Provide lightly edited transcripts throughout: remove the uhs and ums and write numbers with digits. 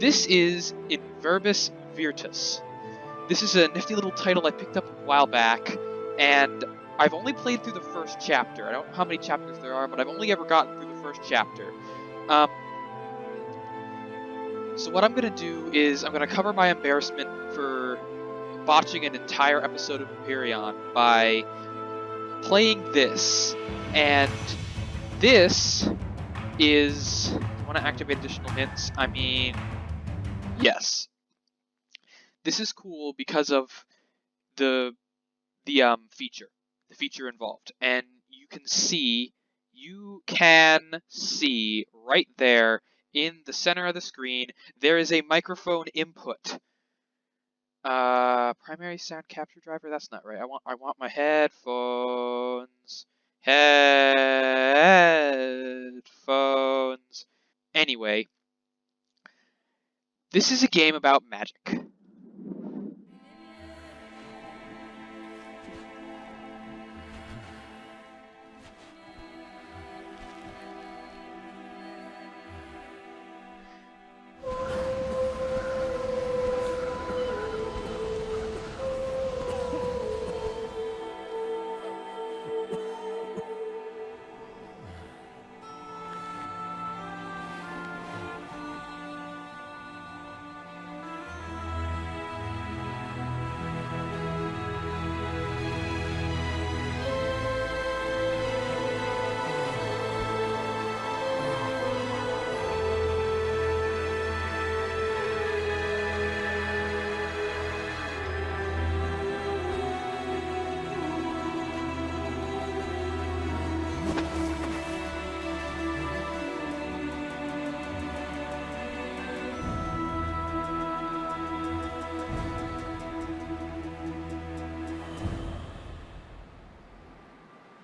This is in Verbis Virtus. This is a nifty little title I picked up a while back, and I've only played through the first chapter. I don't know how many chapters there are, but I've only ever gotten through the first chapter. So what I'm going to do is I'm going to cover my embarrassment for botching an entire episode of Empyrean by playing this. And this is... I want to activate additional hints. I mean, yes. This is cool because of the feature involved. And you can see right there in the center of the screen, there is a microphone input. Primary sound capture driver, that's not right. I want my headphones. Headphones. Anyway, this is a game about magic.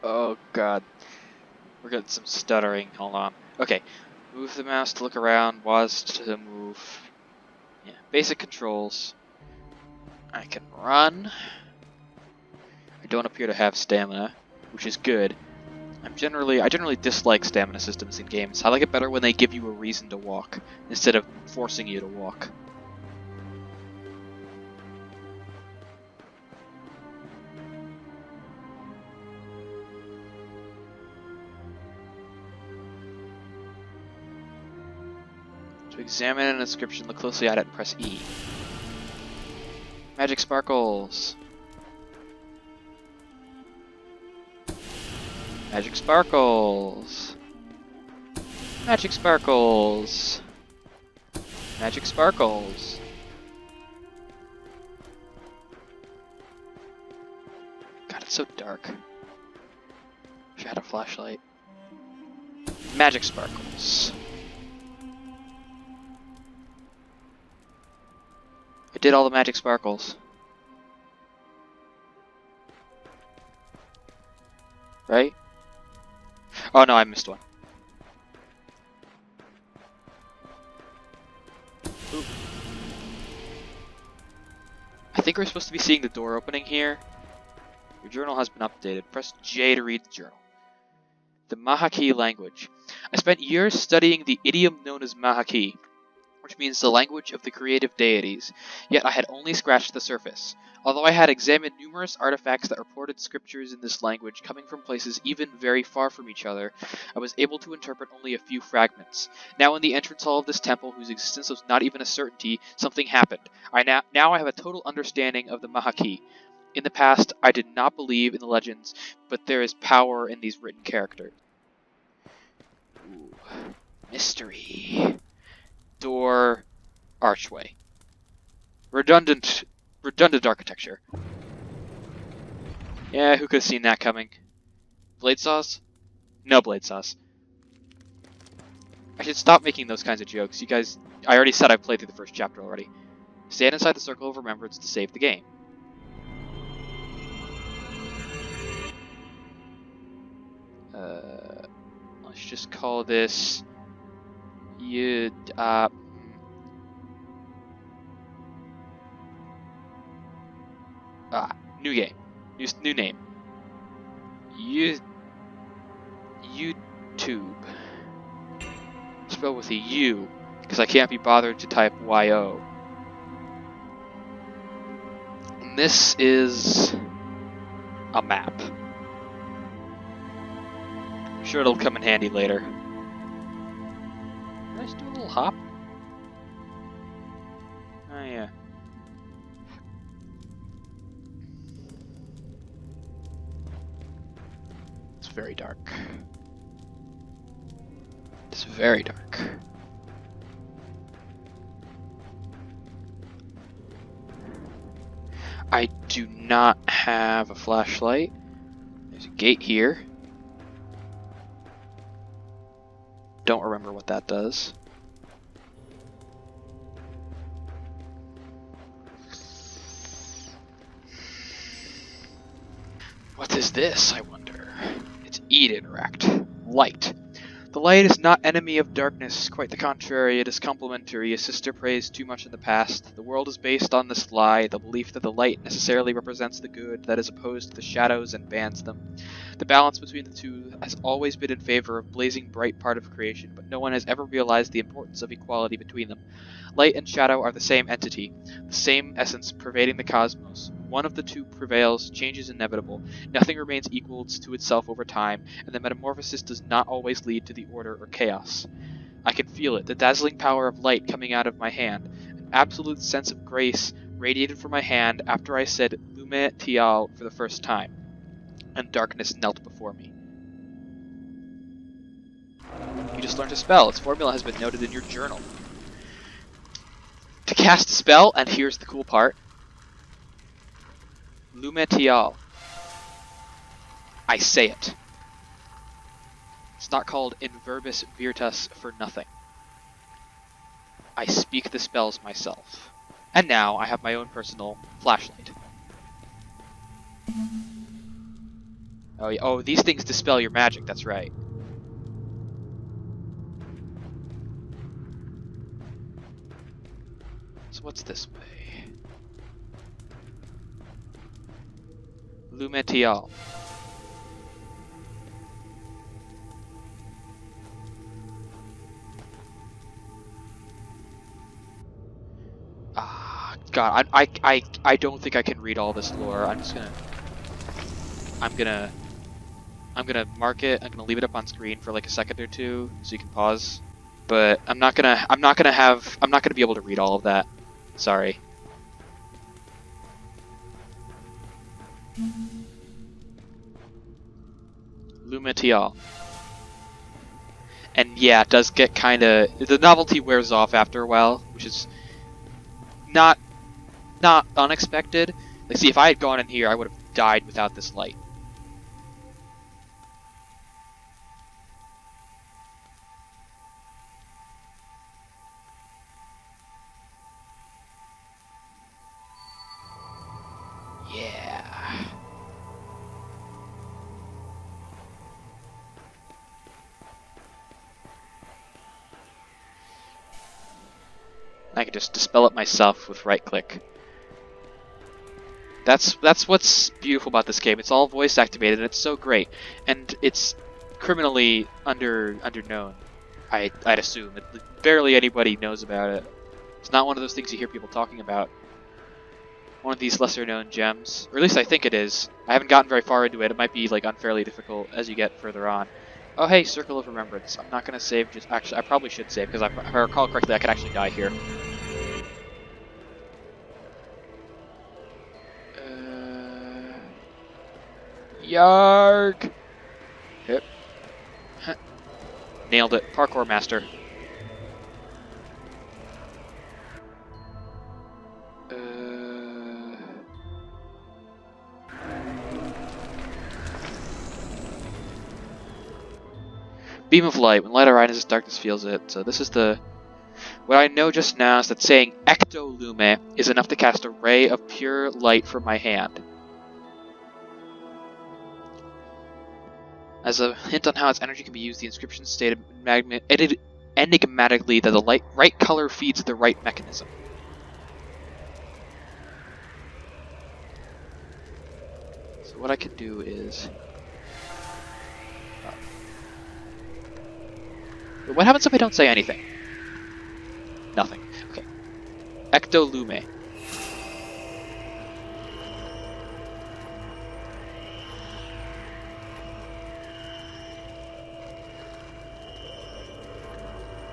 Oh god. We're getting some stuttering. Hold on. Okay. Move the mouse to look around. WAS to move. Yeah. Basic controls. I can run. I don't appear to have stamina, which is good. I generally dislike stamina systems in games. I like it better when they give you a reason to walk, instead of forcing you to walk. To examine an inscription, look closely at it and press E. Magic sparkles. Magic sparkles. Magic sparkles. Magic sparkles. God, it's so dark. Wish I had a flashlight. Magic sparkles. I did all the magic sparkles. Right? Oh no, I missed one. Ooh. I think we're supposed to be seeing the door opening here. Your journal has been updated. Press J to read the journal. The Mahaki language. I spent years studying the idiom known as Mahaki, which means the language of the creative deities, yet I had only scratched the surface. Although I had examined numerous artifacts that reported scriptures in this language coming from places even very far from each other, I was able to interpret only a few fragments. Now in the entrance hall of this temple, whose existence was not even a certainty, something happened. Now I have a total understanding of the Mahaki. In the past, I did not believe in the legends, but there is power in these written characters. Ooh. Mystery. Door, archway. Redundant architecture. Yeah, who could have seen that coming? Blade saws? No blade saws. I should stop making those kinds of jokes. You guys, I already said I've played through the first chapter already. Stand inside the circle of remembrance to save the game. Let's just call this... new game. New name. YouTube. Spelled with a U. because I can't be bothered to type YO. And this is a map. I'm sure it'll come in handy later. Can I just do a little hop? Oh yeah. It's very dark. It's very dark. I do not have a flashlight. There's a gate here. Don't remember what that does. What is this, I wonder? It's E to interact. Light. The light is not enemy of darkness, quite the contrary, it is complementary. A sister prays too much in the past. The world is based on this lie, the belief that the light necessarily represents the good that is opposed to the shadows and bans them. The balance between the two has always been in favor of blazing bright part of creation, but no one has ever realized the importance of equality between them. Light and shadow are the same entity, the same essence pervading the cosmos. One of the two prevails, change is inevitable, nothing remains equal to itself over time, and the metamorphosis does not always lead to the order or chaos. I can feel it, the dazzling power of light coming out of my hand. An absolute sense of grace radiated from my hand after I said Lume Tial for the first time, and darkness knelt before me. You just learned a spell. Its formula has been noted in your journal. To cast a spell, and here's the cool part, Lume Tial. I say it. It's not called in Verbis Virtus for nothing. I speak the spells myself. And now I have my own personal flashlight. Oh, yeah. Oh, these things dispel your magic, that's right. So what's this way? Lume Tial. Ah, God, I don't think I can read all this lore. I'm gonna mark it. I'm gonna leave it up on screen for like a second or two so you can pause. But I'm not gonna be able to read all of that. Sorry. Lume Tial. And yeah, it does get kinda, the novelty wears off after a while, which is not unexpected. Like, see, if I had gone in here, I would have died without this light. Yeah. I can just dispel it myself with right click. That's what's beautiful about this game. It's all voice activated, and it's so great, and it's criminally underknown. I'd assume barely anybody knows about it. It's not one of those things you hear people talking about. One of these lesser known gems, or at least I think it is. I haven't gotten very far into it. It might be like unfairly difficult as you get further on. Oh hey, Circle of Remembrance. I'm not gonna save. Just actually, I probably should save because if I recall correctly, I could actually die here. Yarg! Yep. Nailed it. Parkour master. Beam of light. When light arises, darkness feels it. So this is the... What I know just now is that saying Ectolume is enough to cast a ray of pure light from my hand. As a hint on how its energy can be used, the inscription stated enigmatically that the right color feeds the right mechanism. So what I could do is... What happens if I don't say anything? Nothing. Okay. Ectolume.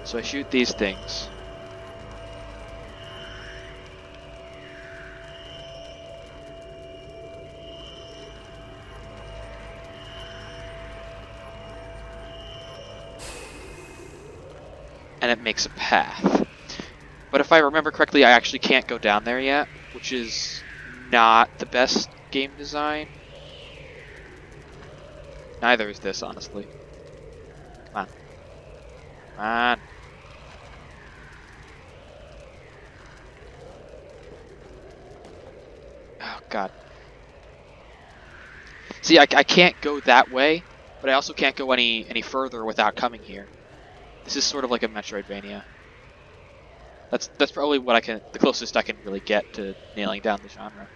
So I shoot these things. And it makes a path. But if I remember correctly, I actually can't go down there yet, which is not the best game design. Neither is this, honestly. Come on. Come on. Oh, God. See, I can't go that way, but I also can't go any further without coming here. This is sort of like a metroidvania. That's probably the closest I can really get to nailing down the genre.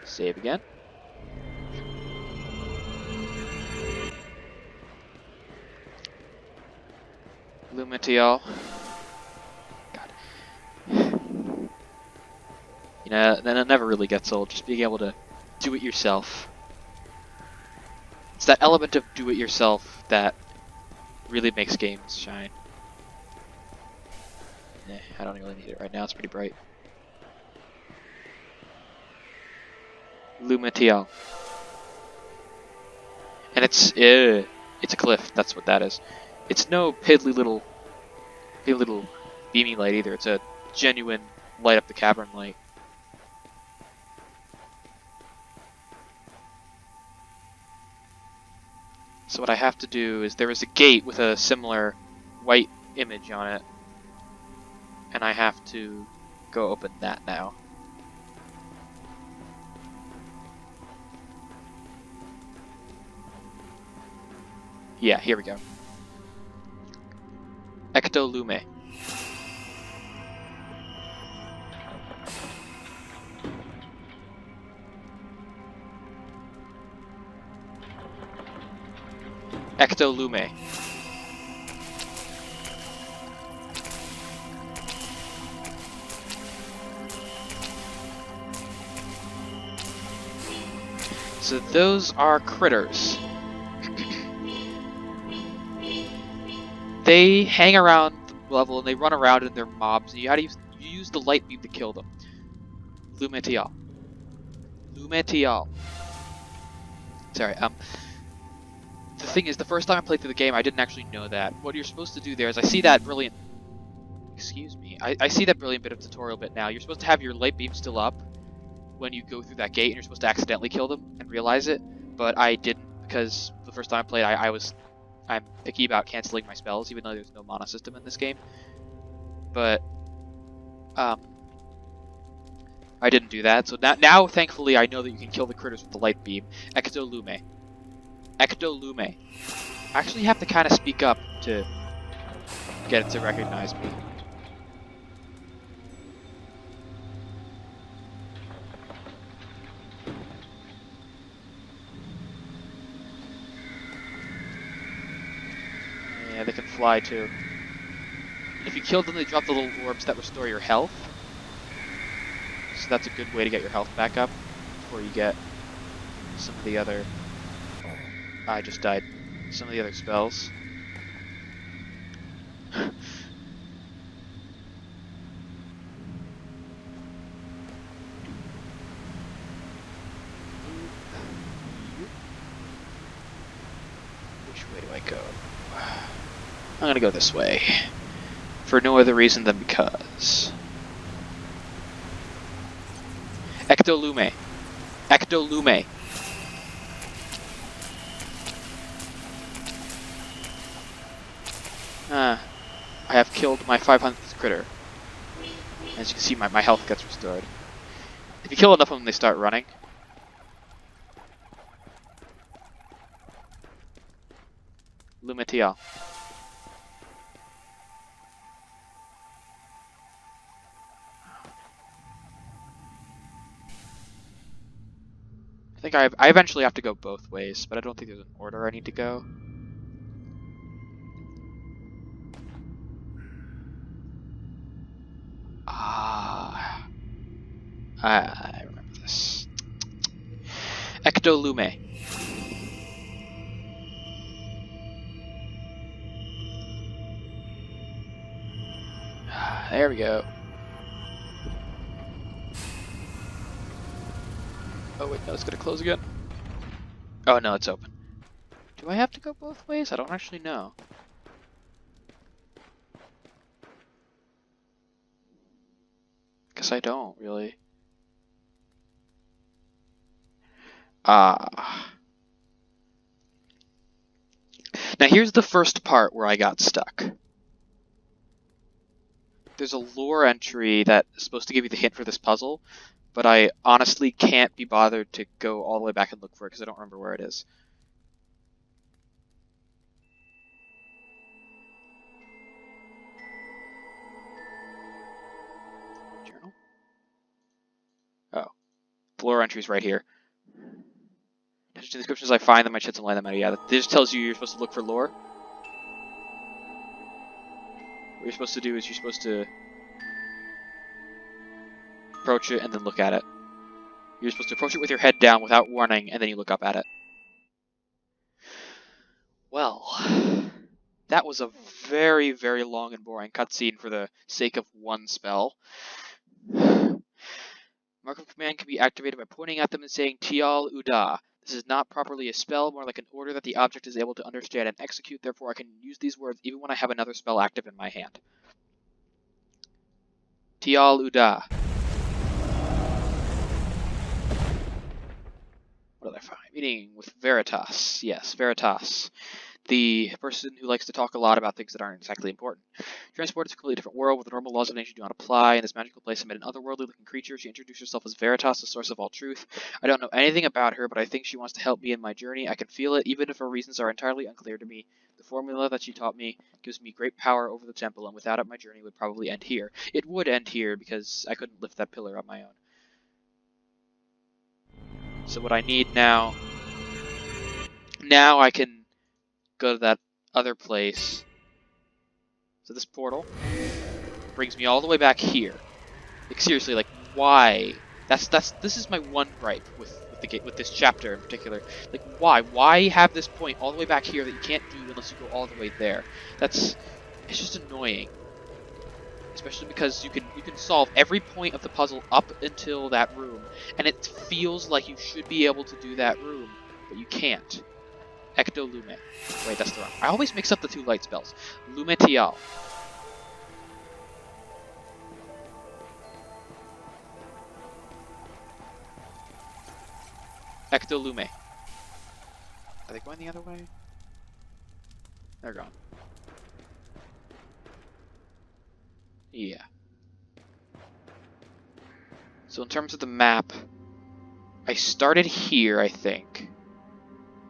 Save again. Lumitial. God. You know, then it never really gets old, just being able to do it yourself. It's that element of do it yourself that really makes games shine. I don't really need it right now, it's pretty bright. Lumitial. And it's a cliff, that's what that is. It's no piddly little beamy light either, it's a genuine light up the cavern light. So what I have to do is, there is a gate with a similar white image on it, and I have to go open that now. Yeah, here we go. Ectolume. Ectolume. So those are critters. They hang around the level and they run around and they're mobs, and you use the light beam to kill them. Lumitial. Lumitial. Sorry, the thing is, the first time I played through the game, I didn't actually know that. What you're supposed to do there is, I see that brilliant... Excuse me. I see that brilliant bit of tutorial bit now. You're supposed to have your light beam still up when you go through that gate, and you're supposed to accidentally kill them and realize it. But I didn't, because the first time I played, I'm picky about canceling my spells, even though there's no mana system in this game. But, I didn't do that. So now, thankfully, I know that you can kill the critters with the light beam. Ectolume. Ectolume. I actually have to kind of speak up to get it to recognize me. Yeah, they can fly too. If you kill them, they drop the little orbs that restore your health. So that's a good way to get your health back up before you get some of the other... I just died. Some of the other spells. Which way do I go? I'm gonna go this way. For no other reason than because. Ectolume. Ectolume. I have killed my 500th critter. As you can see, my health gets restored. If you kill enough of them, they start running. Lumitial. I think I eventually have to go both ways, but I don't think there's an order I need to go. I remember this. Ectolume. There we go. Oh wait, no, it's gonna close again. Oh no, it's open. Do I have to go both ways? I don't actually know. Guess I don't, really. Ah. Now here's the first part where I got stuck. There's a lore entry that is supposed to give you the hint for this puzzle, but I honestly can't be bothered to go all the way back and look for it because I don't remember where it is. Journal? Oh. The lore entry's right here. Attention to the descriptions I find them, I shed some light on them out. Yeah, this tells you you're supposed to look for lore. What you're supposed to do is you're supposed to approach it and then look at it. You're supposed to approach it with your head down without warning, and then you look up at it. Well, that was a very, very long and boring cutscene for the sake of one spell. Mark of command can be activated by pointing at them and saying Tial Uda. This is not properly a spell, more like an order that the object is able to understand and execute, therefore I can use these words even when I have another spell active in my hand. Tial Uda. What did I find? Meeting with Veritas. Yes, Veritas. The person who likes to talk a lot about things that aren't exactly important. Transported to a completely different world where the normal laws of nature do not apply. In this magical place amid an otherworldly looking creature, she introduced herself as Veritas, the source of all truth. I don't know anything about her, but I think she wants to help me in my journey. I can feel it, even if her reasons are entirely unclear to me. The formula that she taught me gives me great power over the temple, and without it my journey would probably end here. It would end here, because I couldn't lift that pillar on my own. So what I need now I can go to that other place. So this portal brings me all the way back here. Like seriously, like why? This is my one gripe with this chapter in particular. Like why have this point all the way back here that you can't do unless you go all the way there? It's just annoying. Especially because you can solve every point of the puzzle up until that room, and it feels like you should be able to do that room, but you can't. Ectolume. Wait, that's the wrong. I always mix up the two light spells. Lumetial. Ectolume. Are they going the other way? They're gone. Yeah. So in terms of the map, I started here, I think.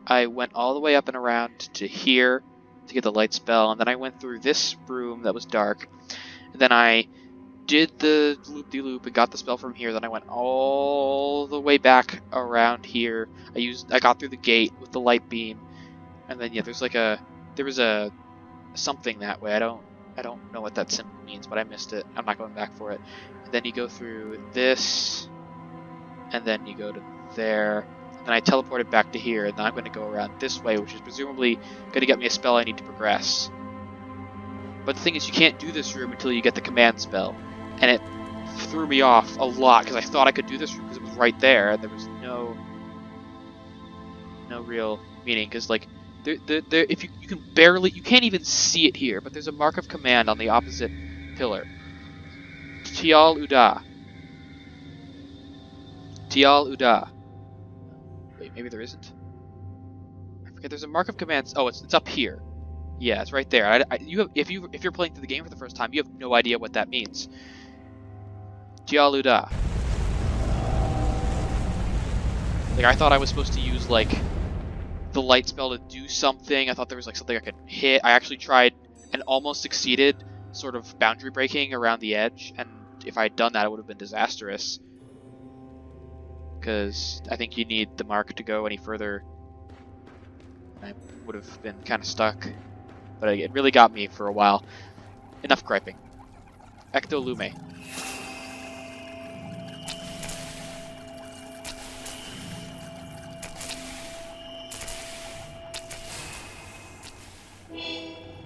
I went all the way up and around to here to get the light spell, and then I went through this room that was dark, and then I did the loop-de-loop and got the spell from here, then I went all the way back around here. I got through the gate with the light beam, and then yeah, there was a something that way. I don't know what that symbol means, but I missed it. I'm not going back for it. And then you go through this, and then you go to there. Then I teleported back to here, and then I'm going to go around this way, which is presumably going to get me a spell I need to progress. But the thing is, you can't do this room until you get the command spell. And it threw me off a lot, because I thought I could do this room because it was right there, and there was no real meaning, because like, if you can't even see it here, but there's a mark of command on the opposite pillar. Tial Uda. Tial Uda. Wait, maybe there isn't? I forget, there's a mark of command. Oh, it's up here. Yeah, it's right there. If you're playing through the game for the first time, you have no idea what that means. Tial Uda. Like, I thought I was supposed to use, like, the light spell to do something. I thought there was like something I could hit. I actually tried and almost succeeded sort of boundary breaking around the edge, and if I had done that it would have been disastrous, because I think you need the mark to go any further. I would have been kind of stuck, but it really got me for a while. Enough griping. Ectolume.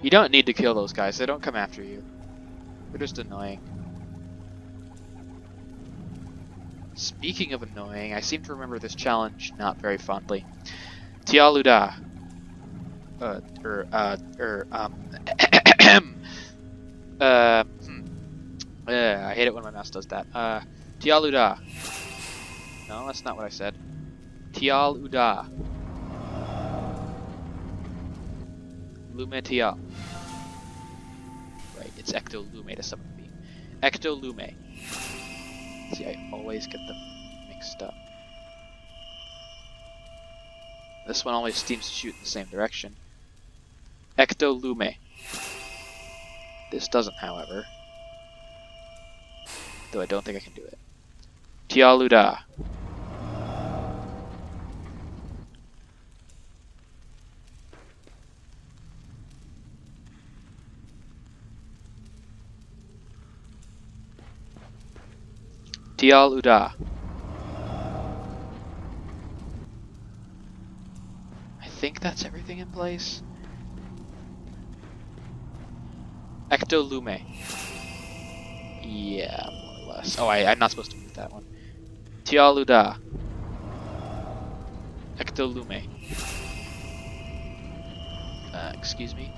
You don't need to kill those guys. They don't come after you. They're just annoying. Speaking of annoying, I seem to remember this challenge not very fondly. Tialuda. I hate it when my mouse does that. Tialuda. No, that's not what I said. Tialuda. Lume Tial. Right, it's Ectolume to summon the beam. Ectolume. See, I always get them mixed up. This one always seems to shoot in the same direction. Ectolume. This doesn't, however. Though I don't think I can do it. Tialuda. Tialuda. I think that's everything in place. Ectolume. Yeah, more or less. Oh, I'm not supposed to move that one. Tialuda. Ectolume. Excuse me.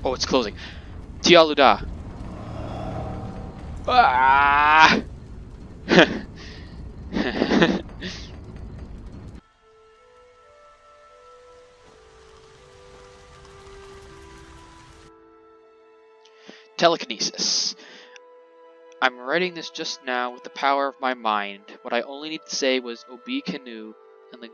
Oh, it's closing. Tialuda. Ah! Telekinesis. I'm writing this just now with the power of my mind. What I only need to say was Obi Canoe, and the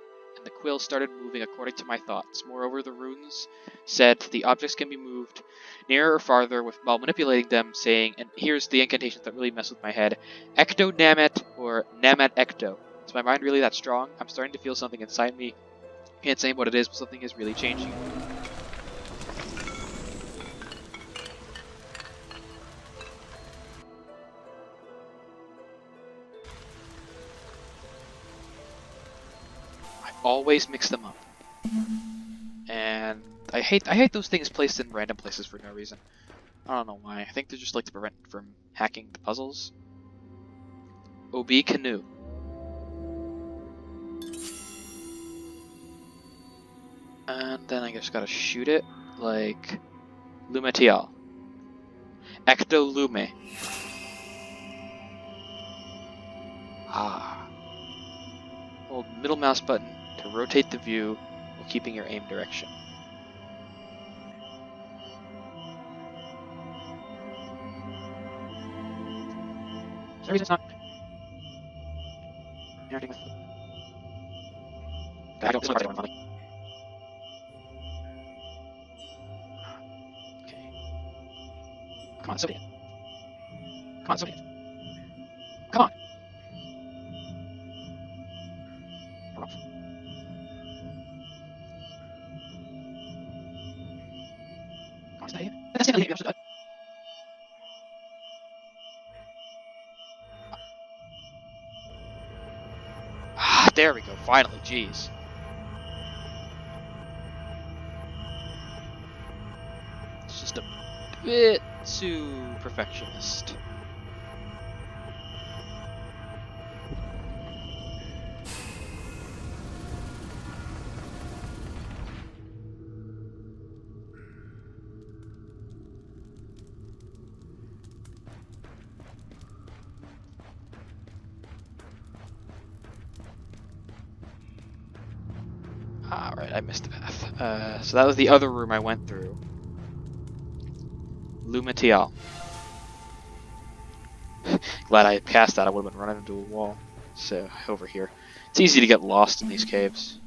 quill started moving according to my thoughts. Moreover, the runes said the objects can be moved nearer or farther while manipulating them, saying, and here's the incantations that really mess with my head, Ecto Namet or Namet Ecto. Is my mind really that strong? I'm starting to feel something inside me. Can't say what it is, but something is really changing. Always mix them up, and I hate those things placed in random places for no reason. I don't know why. I think they're just like to prevent from hacking the puzzles. Obi Canoe. And then I just gotta shoot it like Lumetial. Ectolume. Ah. Hold middle mouse button to rotate the view while keeping your aim direction. For some reason it's not interacting with... I don't want to funny. Okay. Come on, Zodiac. Come on, Zodiac. Come on! We're off. Come on, stay. That's it. Ah, there we go. Finally, jeez. It's just a bit too perfectionist. Alright, I missed the path. So that was the other room I went through. Lumetial. Glad I passed that, I would have been running into a wall. So, over here. It's easy to get lost in these caves.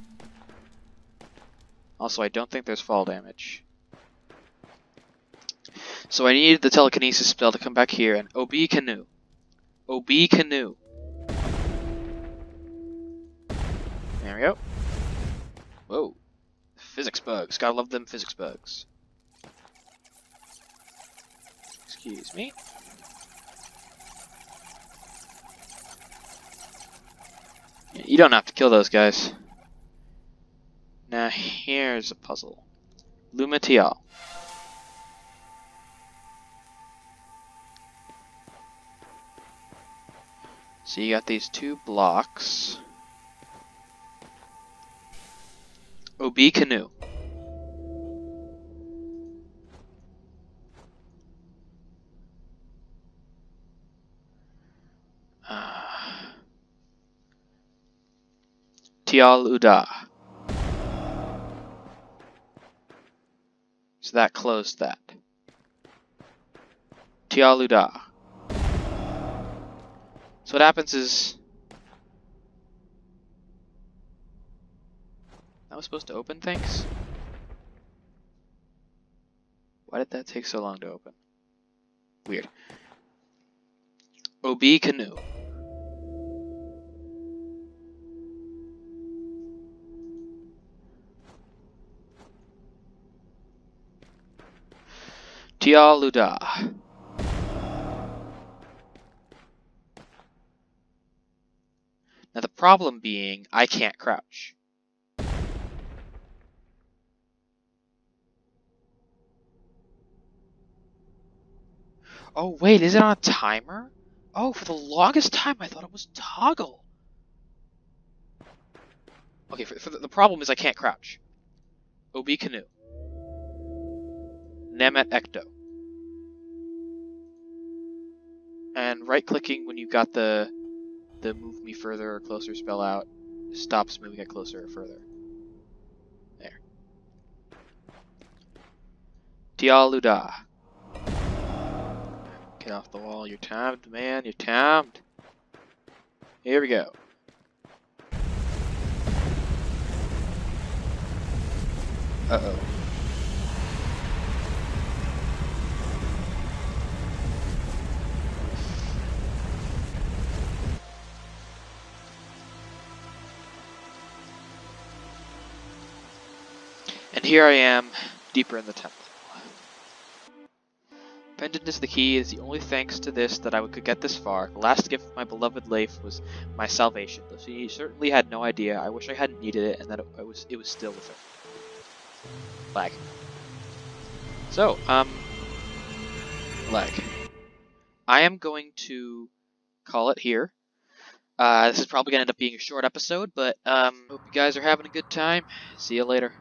Also, I don't think there's fall damage. So I needed the telekinesis spell to come back here, and Obi Canoe. Obi Canoe. There we go. Whoa. Physics bugs. Gotta love them physics bugs. Excuse me. You don't have to kill those guys. Now here's a puzzle. Lumatial. So you got these two blocks. OB canoe. Tial Uda. So that closed that. Tial Uda. So what happens is... That was supposed to open things? Why did that take so long to open? Weird. OB canoe. Tial Uda. Now the problem being, I can't crouch. Oh wait, is it on a timer? Oh, for the longest time I thought it was toggle. Okay, the problem is I can't crouch. OB canoe. Nemet ecto. And right-clicking when you got the move me further or closer spell out stops moving it closer or further. There. Tial Uda. Get off the wall. You're timed, man. You're timed. Here we go. Uh-oh. And here I am, deeper in the temple. Pendant is the key. It is the only thanks to this that I could get this far. The last gift of my beloved Leif was my salvation, though he certainly had no idea. I wish I hadn't needed it, and that it was still with him. Lag. So, lag. I am going to call it here. This is probably going to end up being a short episode, but hope you guys are having a good time. See you later.